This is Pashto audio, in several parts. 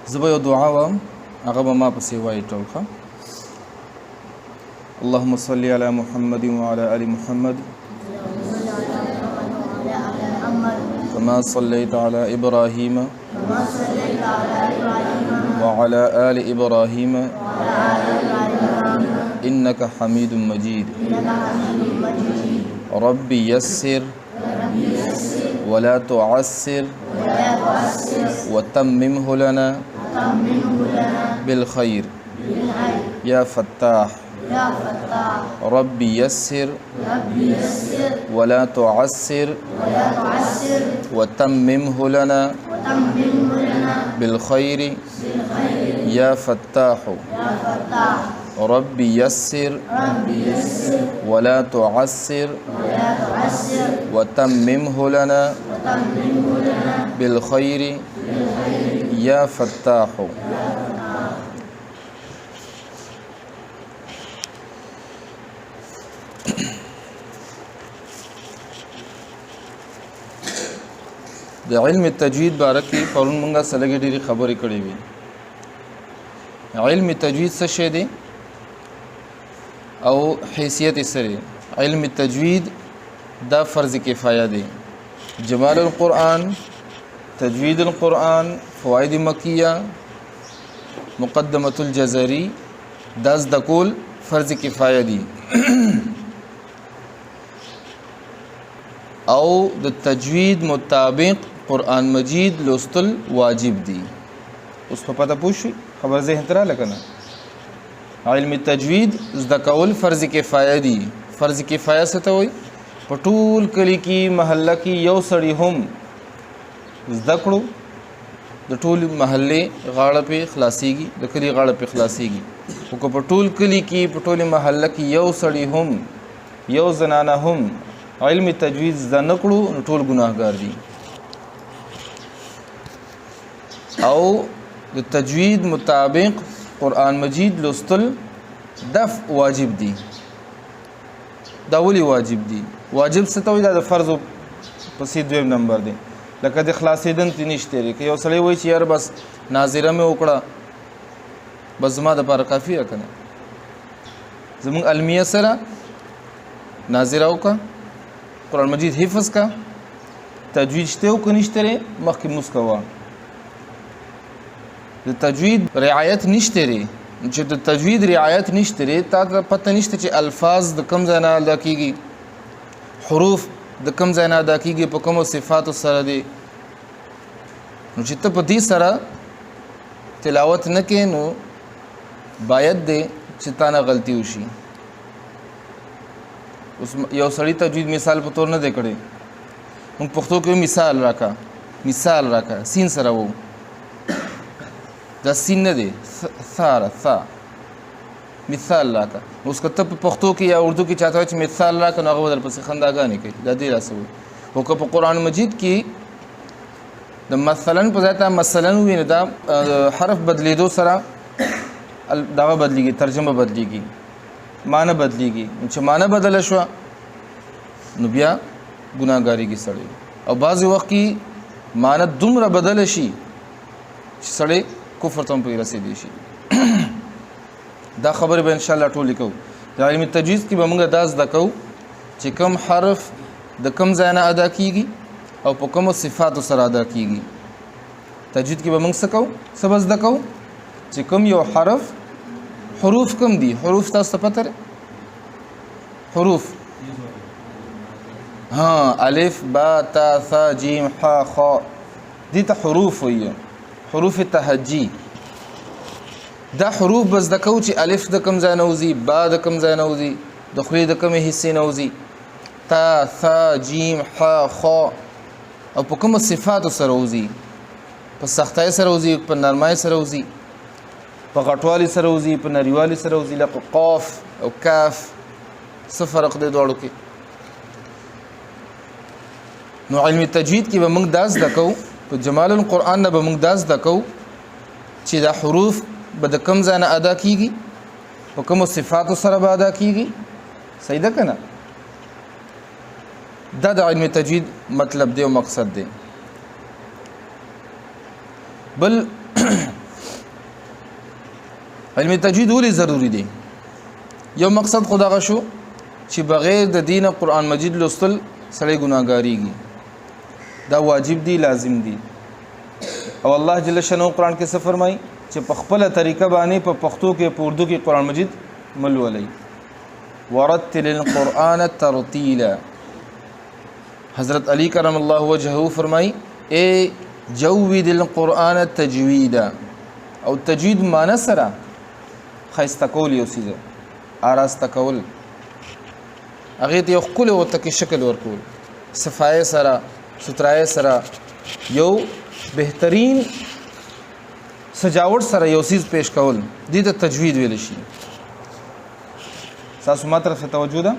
زه به یو دعا وایم هغه به ما پسې وایي ټول ښه. اللهم صل علی محمد وعلى آل محمد كما صليت على إبراهيم وعلى آل إبراهيم إنك حميد مجيد. ربي يسر ولا تعسر وتممه لنا بالخير يا فتاح. ربي يسر ولا تعسر وتممه لنا بالخير يا فتاح. ربي يسر ولا تعسر وتممه لنا بالخير يا فتاح. د علم تجوید باره کې پرون مونږه سلګې ډېرې خبرې کړې وي. علم تجوید څه شی دی او حیثیت یې څه دی؟ علم تجوید دا فرض کفایه دی. جمال القرآن، تجوید القرآن، فوائد مکیه، مقدمة الجزري دا زده کول فرض کفایه دی او د تجوید مطابق قرآن مجید لوستل واجب دی. اوس په پته پوه شئ، خبر ذهن ته راغله که نه؟ علم تجوید زده کول فرض کفایه دی. فرض کفایه څه ته وایي؟ په ټول کلي کې محله کې یو سړي هم زده کړو د ټول محلې غاړه پې خلاصېږي، د کلي غاړه پې خلاصېږي. خو که په ټول کلي کې په ټولې محله کې یو سړي هم یو زنانه هم علم تجوید زده نه کړو نو ټول ګناهګار دي. او د تجوید مطابق قرآن مجید لوستل دف واجب دي. دا ولې واجب دي؟ واجب څه ته وایي؟ دا د فرضو پسې دویم نمبر دی. لکه د خلاصېدن تی نشته دی. که یو سړی وایي چې یار بس ناظره مې وکړه بس زما دپاره کافي ده که نه؟ زمونږ المیه سره ناظره وکړه، قرآن مجید حفظ کا، تجوید شته او که نشته دی مخکې مونځ کوه. د تجوید رعایت نشته دی. چې د تجوید رعایت نشته دی تا ته پته نشته چې الفاظ د کوم ځای نه ادا کېږي، حروف د کوم ځای نه ادا کېږي، په کومو صفاتو سره دی. نو چې ته په دې سره تلاوت نه کې نو باید دی چې تا نه غلطي وشي. اوس یو سړي تجوید مثال په طور نه دی کړی. موږ پښتو کې مثال راکا سین سره وو، دا سین نه دی، ثا مثال راکا. اوس که ته په پښتو کې یا اردو کې چاته وایي چې مثال راکا نو هغه به درپسې خنداګانې کوي. دا دې راسه وایي. خو که په قرآن مجید کې د مثلا په ځای ته مثلا ووایي نو دا حرف بدلېدو سره دغه بدلېږي، ترجمه بدلېږي، معنی بدلېږي. چې معنی بدله شوه نو بیا ګناهګارېږي سړی. او بعضې وخت کې معنی دومره بدله شي چې سړی کفر ته هم پرې رسېدی شي. دا خبرې به انشاءالله ټولې کوو. د علم تجوید کې به موږ دا زده کوو چې کوم حرف د کوم ځای نه ادا کېږي او په کومو صفاتو سره ادا کېږي. تجوید کې به موږ څه کوو؟ څه به زده کوو؟ چې کوم یو حرف حروف کم دي. حروف تاسو ته پته دی؟ حروف الف با تا ثا جیم ح خ دې ته حروف وایي، حروف تهجی. دا حروف به زده کوو چې الف د کوم ځای نه وځي، با د کوم ځای نه وځي، د خولې د کومې حصې نه وځي، تا ثا جیم ح خ او په کومو صفاتو سره وځي. په سختۍ سره وځي، په نرمۍ سره وځي، په غټوالي سره وځي، په نریوالي سره وځي. لکه قاف او کاف څه فرق دی دواړو کې؟ نو علم تجوید کې به موږ دا زده کوو، په جمال القرآن نه به موږ دا زده کوو چې دا حروف به د کوم ځای نه ادا کېږي، په کومو صفاتو سره به ادا کېږي. صحیح ده که نه؟ دا د علم تجوید مطلب دی او مقصد دی. بل علم تجوید ولې ضروری دی؟ یو مقصد خداغه شو چې بغیر د دین قرآن مجید لوستل سړی ګناهګاریږي، دا واجب دی، لازم دی. او الله جل شانه قرآن کې څه فرمایي چې په خپل طریقه باندې په پښتو کې په اردو کې قرآن مجید ملولئ. ورتل القرآن ترتیلا. حضرت علی کرم الله وجهه فرمایي اے جود القرآن تجویدا. او تجوید معنی سره خیسته کول، یو څه آراسته کول، هغه ته یو خپل او تک شکل ورکول، صفای سره سترای سره یو بهترین سجاوٹ سره یو چیز پیش کول، دې ته تجوید ویل شي. تاسو ما طرف توجه ده،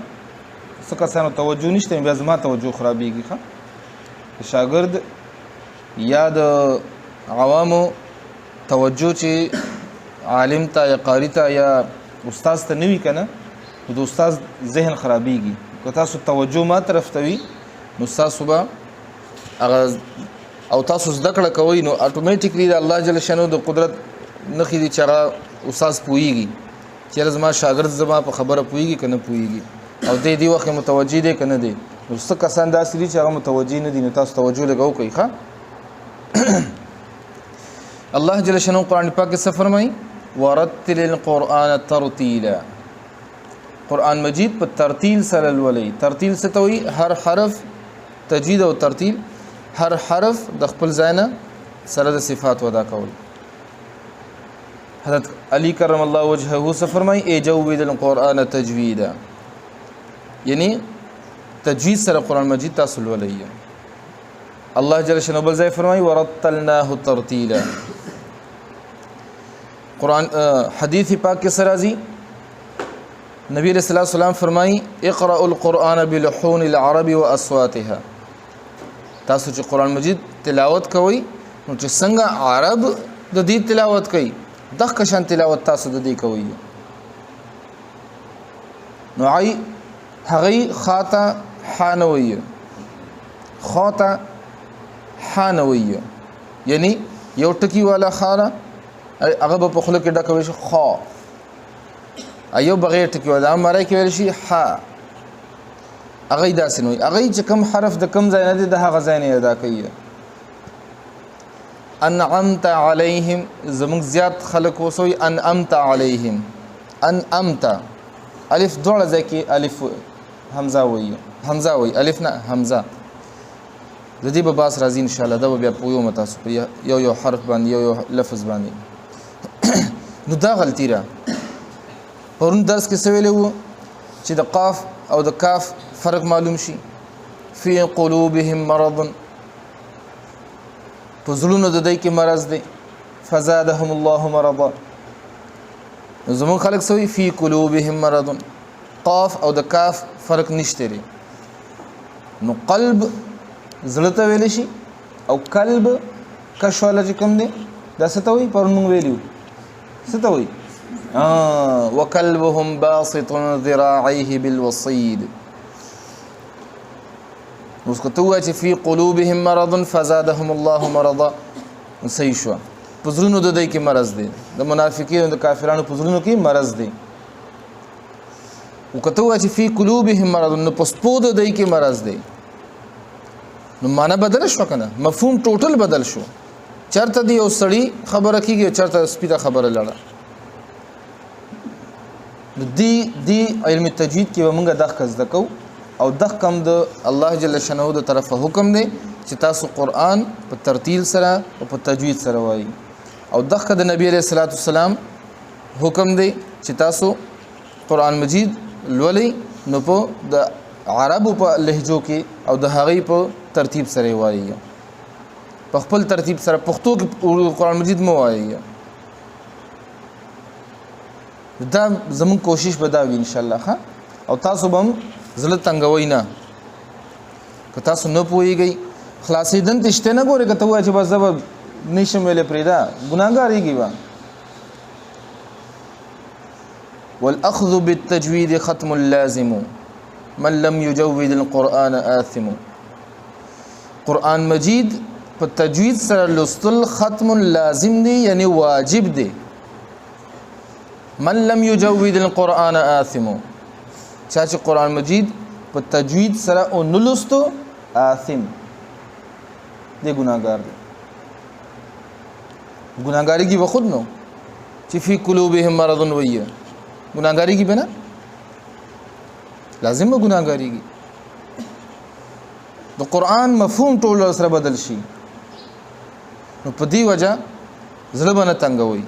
څه کسانو توجه نشته بیا زما توجه خرابېږي. ښه شاګرد یا د عوامو توجه چې عالم ته یا قاری ته یا استاد ته نه وي که نه، نو د استاد ذهن خرابېږي. که تاسو توجه ما طرف ته وي نو ستاسو به هغه او تاسو زده کړه کوئ نو اټومیټیکلی د الله جل شانه د قدرت نښې دي چې هغه استاد پوهېږي چې زما شاګرد زما په خبره پوهېږي که نه پوهېږي، او دې وخت متوجه دی که نه دی. نو څه کسان داسې دي چې هغه متوجه نه دي، نو تاسو توجه لږ وکړئ. ښه الله جل شانه قرآن پاک کې څه فرمایي؟ ورتل القرآن ترتیلا. قرآن مجید په ترتیل سره لولئ. ترتیل څه ته وایي؟ هر حرف تجوید او ترتیل، هر حرف د خپل ځای نه سره د صفات ادا کول. حضرت علی کرم الله وجهه څه فرمایي؟ ای جود القرآن تجویدا. یعنی تجوید سره قرآن مجید تاسو لولئ. الله جل شانه بل ځای فرمایي ورتلناه ترتیلا. قرآن حدیث پاک کې سره راځي، نبی علیہ الصلوۃ والسلام فرمایي اقرأوا القرآن بلحون العرب واصواتها. تاسو چې قرآن مجید تلاوت کوئ نو چې څنګه عرب د دې تلاوت کوي دغه شان تلاوت تاسو د دې کوئ. نو هغه خاطه حانویه، خاطه حانویه یعنی یو ټکی والا خانه هغه په خله کې ډکوي شي خا، ایو بغیر ټکی والا مړای کې ویل شي ح. هغه داسې نوې هغه چې کم حرف د کم ځای نه دی د هغه ځای نه ادا کوي. انعمت علیهم، زمونږ زیات خلک وسوي انعمت علیهم. انعمت الف دوړه ځای کې الف حمزه وایي، حمزه وایي الف نه حمزه. د دې به باس راځي ان شاء الله، دا بیا پویو تاسو یو حرف باندې یو لفظ باندې. نو دا غلطی را پرون درس کې څه ویلي وو چې د قاف او د کاف فرق معلوم شي. فی قلوبهم مرض، په زړونو د دوی کې مرض دی. فزادهم الله مرضا. نو زمون خلک سوي فی قلوبهم مرض، قاف او د کاف فرق نشته لري. نو قلب زړه ته ویل شي او قلب کشواله چې کوم دی دا څه ته وایي؟ پرون موږ ویلو څه ته وایي؟ وقلبهم باسط ذراعيه بالوصيد. اوس که ته ووایې چې فی قلوبهم مرض فزادهم الله مرضا، صحیح شوه. په زړونو د دوی کې مرض دی، د منافقینو د کافرانو په زړونو کې مرض دی. او که ته ووایې چې فی قلوبهم مرض نو په سپو د دوی کې مرض دی، نو معنا بدل شو کنه، مفهوم ټوټل بدل شو. چرته دی یو سړی خبره کیږي، چرته سپیده خبره لړه. دی علم تجوید کې موږ دغه زده کو، او دغه کم د الله جل شانه د طرفه حکم دی چې تاسو قرآن په ترتیل سره او په تجوید سره وایي، او دغه د نبی علیہ الصلوۃ والسلام حکم دی چې تاسو قرآن مجید لولئ نو په د عربو په لهجو کې او د هغې په ترتیب سره وایي، په خپل ترتیب سره. پښتو کې قرآن مجید مو وایي. دا زمون کوشش به دا وي ان شاء الله. ها او تاسو به زړه تنګوي نه، که تاسو نه پوهیږئ خلاصېدن تشته نه ګورئ. که ته وایې چې بس زه به نشم ویلی پرېږده، ګناهګارېږي به. والاخذ بالتجوید ختم لازم من لم يجود القرآن آثم. قرآن مجید په تجوید سره لوستل ختم لازم دی، یعنی واجب دی. من لم یجود القرآن آثم، چا چې قرآن مجید په تجوید سره او نلستو آثم دی، ګناهګار دی. ګناهګاری کی بخود نو چې فی قلوبهم مرض ویه، ګناهګاری کی بنا لازم ګناهګاری کی. د قرآن مفهوم ټول سره بدل شي، نو په دې وجه زړه باندې تنګوي.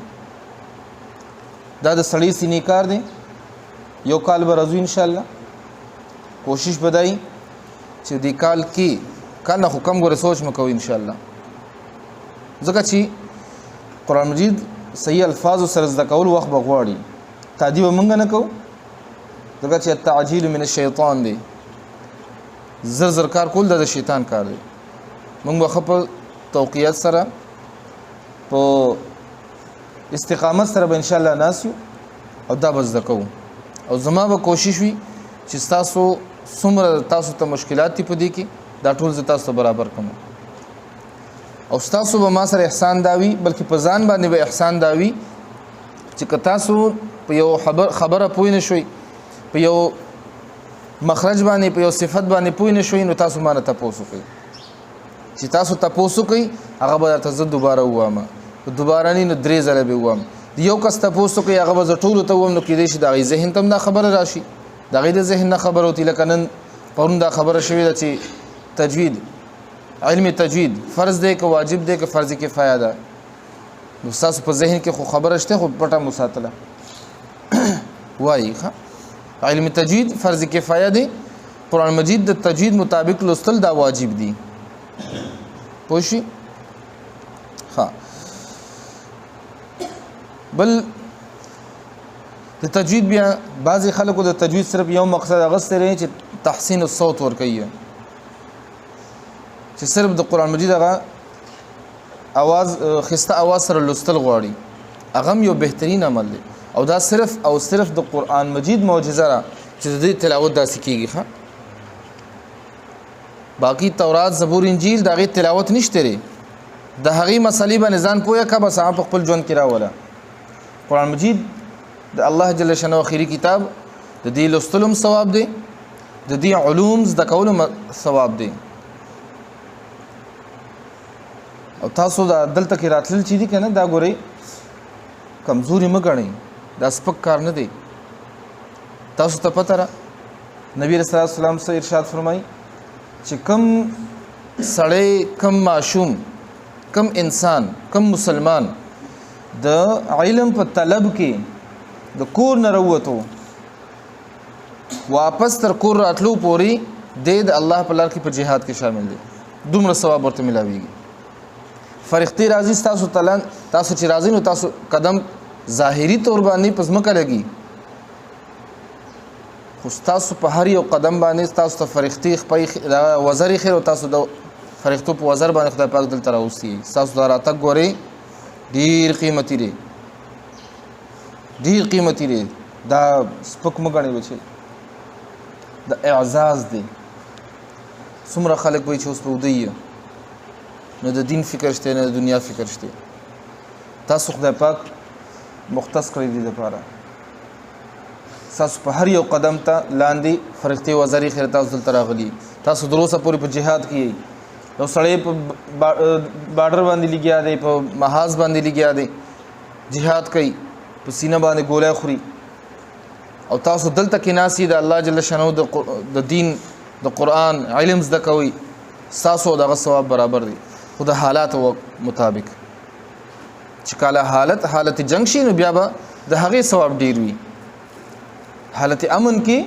دا د سړی سینې کار دی. یو کال به راځو ان شاء الله، کوشش بدای چې دې کال کې کال نه حکم غره سوچ مکو ان شاء الله، ځکه چې قرآن مجید صحیح الفاظ سره زده کول وخت بغواړي. تعجیل مونږ نه کوو، ځکه چې التعجیل من الشیطان دی، زر زر کار کول د شیطان کار دی. مونږ به په توقیت سره په استقامت سره به ان شاء الله ناسیو او دا بس دکو. او زما به کوشش وي چې تاسو څومره تاسو ته مشکلات دي په دې کې دا ټول ز تاسو برابر کوم، او تاسو به ما سره احسان داوي، بلکې په ځان باندې به احسان داوي چې که تاسو په یو خبره پوه نه شوي، په یو مخرج باندې، په یو صفت باندې پوه نه شوي، نو تاسو ما نه تاسو کوي چې تاسو تاسو کوي هغه به تاسو دوباره وامه، دوباره نه درې ځله به وام. یو کس تاسو کوي هغه به ټول ته ووم، نو کېدې شي دا غي ذهن تم دا خبره راشي، دا غي د ذهن نه خبره وتی. لکه نن پرون دا خبره شوې ده چې تجوید، علم تجوید فرض دی که واجب دی که فرض کفایه ده. نو تاسو په ذهن کې خو خبره شته، خو پټه مساتله وایي ښه. علم تجوید فرض کفایه دی، قرآن مجید د تجوید مطابق لوستل دا واجب دی. پوه شئ؟ ها بل د تجوید بیا بعضی خلکو د تجوید صرف یو مقصد اغسته لري چې تحسین الصوت ورکوي، چې صرف د قرآن مجید هغه اواز خسته اواز سره لوستل غواړي، هغه یو بهترین عمل دی. او دا صرف او صرف د قرآن مجید معجزه را چې د دې تلاوت داسې کیږي ښه. باقی تورات زبور انجیل دا غي تلاوت نشته لري، د هغې مسلې باندې ځان پوهه کا بس په خپل ژوند کې راوله. قرآن مجید د الله جل شانه اخیری کتاب، د دې لوستلم ثواب دی، د دې علوم زده کولم ثواب دی. او تاسو دا دلته کې راتلل چې دي کنه دا ګوري کمزوري مګنئ، دا سپک کار نه دی. تاسو ته پته را نبی رسول الله صلی الله علیه وسلم ارشاد فرمایي چې کم سړی، کم معشوم، کم انسان، کم مسلمان د علم په طلب کې د کور نه راووتو واپس تر کور راتلو پورې د الله په لار کې په جهاد کې شامل دي، دومره ثواب ورته ملاويږي. فرښتې راځي تاسو تلان، تاسو چې راځي نو تاسو قدم ظاهري تور باندې پزمکه لګي، خو تاسو په هر یو قدم باندې تاسو ته فرښتې خپې وزري خیر، او تاسو د فرښتو په وزر باندې خدای پاک دلته راوستي. تاسو دا راتګ ګوري ډیر قیمتي دی، ډیر قیمتي دی. دا سپک مګنی بچي، د اعزاز دی. څومره خلک وایي چې اوس په ودی نه د دین فکر شته نه د دنیا فکر شته. تاسو خدای پاک مختص کړی دی لپاره، تاسو په هر یو قدم ته لاندې فرښتې وزري خیر تاسو دلته راغلي. تاسو دروسه پوری په جهاد کې یو سړی په بارډر باندې لګیا دی، په محاذ باندې لګیا دی، جهاد کوي، په سینه باندې ګولای خوري، او تاسو دلته کې ناسي د الله جل شانه د دین د قرآن علم زده کوي، تاسو دغه ثواب برابر دی. خو د حالات مطابق چې کله حالت جنگ شي نو بیا به د هغې ثواب ډیر وي. حالت امن کې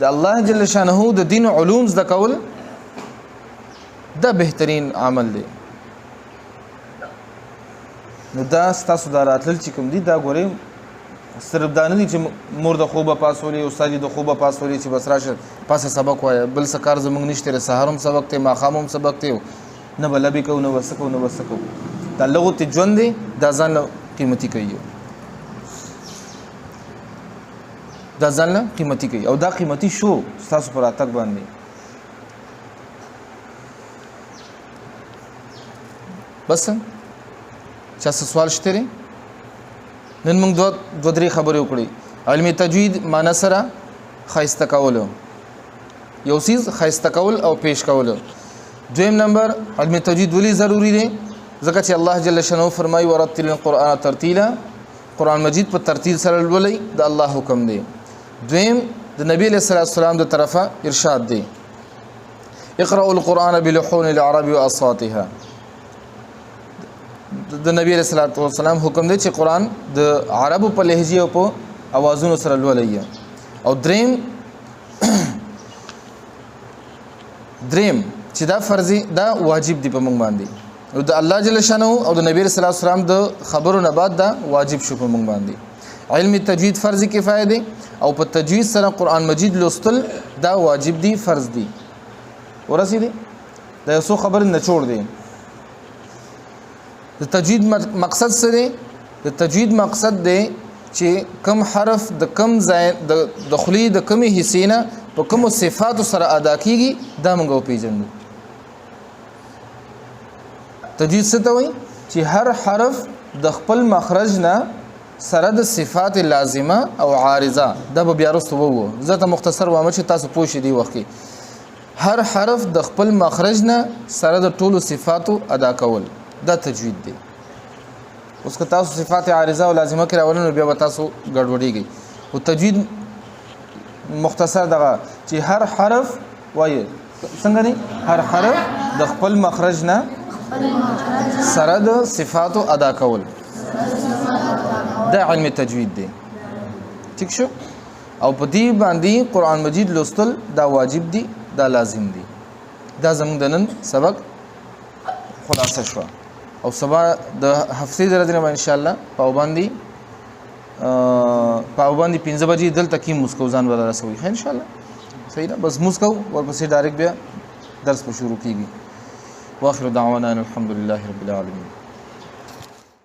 د الله جل شانه د دین علوم زده کول دا بهترین عمل دی. نو دا ستاسو دا راتلل چې کوم دي دا ګورئ صرف دا نه دي چې مور د خوبه پاسولې، استاد د خوبه پاسولې چې بس راشه پاسه سبق وایه، بل څه کار زموږ نشته، سهار هم سبق دی، ماښام هم سبق دی، نه به لبې کوو، نه به څه کوو، نه به څه کوو. دا لغوتې ژوند دی، دا ځان قیمتي کوي، دا ځان قیمتي کوي، او دا قیمتي شو ستاسو په راتګ باندې. بس چا څه سوال شته دی؟ نن موږ دوه درې خبرې وکړې. علم تجوید معنا سره ښایسته کول، یو څیز ښایسته کول او پیش کول. دویم نمبر علم تجوید ولې ضروری دی؟ ځکه چې الله جل شانه فرمایي ورتل القرآن ترتیلا، قرآن مجید په ترتیل سره لولئ، د الله حکم دی. دویم د نبی علیہ السلام د طرفه ارشاد دی اقرأوا القرآن بلحون العرب واصواتها. د نبی علیہ السلام حکم دی چې قرآن د عربو په لهجه او په اوازونو سره لولئ. او دریم چې دا فرضي دا واجب دی په موږ باندې، او د الله جل شانه او د نبی رسول الله سلام د خبرو نه بعد دا واجب شو په موږ باندې. علم تجوید فرض کفایه دی او په تجوید سره قرآن مجید لوستل دا واجب دی، فرض دی. ورسې دی دا یو څو خبر نه چور دی. د تجوید مقصد څه دی؟ د تجوید مقصد دی چې کم حرف د کم ځای د خلی د کمی حصې نه په کومو صفاتو سره ادا کیږي دا موږ وپېژنو. تجوید څه ته وایي؟ چې هر حرف د خپل مخرج نه سره د صفات لازمه او عارضه، دا به بیا وروسته ووایو، زه ته مختصر وایم چې تاسو پوه شئ دی وخت کې. هر حرف د خپل مخرج نه سره د ټولو صفاتو ادا کول دا تجوید دی. اوس که تاسو صفات عارضه او لازمه کې راولئ نو بیا به تاسو ګډوډېږئ. او تجوید مختصر دغه چې هر حرف وایي څنګه دی؟ هر حرف د خپل مخرج نه سره د صفاتو ادا کول دا علم تجوید دی. ٹھیک شو؟ او په دې باندې قرآن مجید لوستل دا واجب دی، دا لازم دی. دا زموږ د نن سبق خلاصه شوه. او سبا د هفتې د ورځې نه به انشاءالله پاوباندي 5 بجې دلته کې موږ کوو، ځان به رارسوي ښه انشاءالله. صحیح ده؟ بس موږ کوو ورپسې ډایرکټ بیا درس به شروع کېږي. واخر دعوانا ان الحمد لله رب العالمین.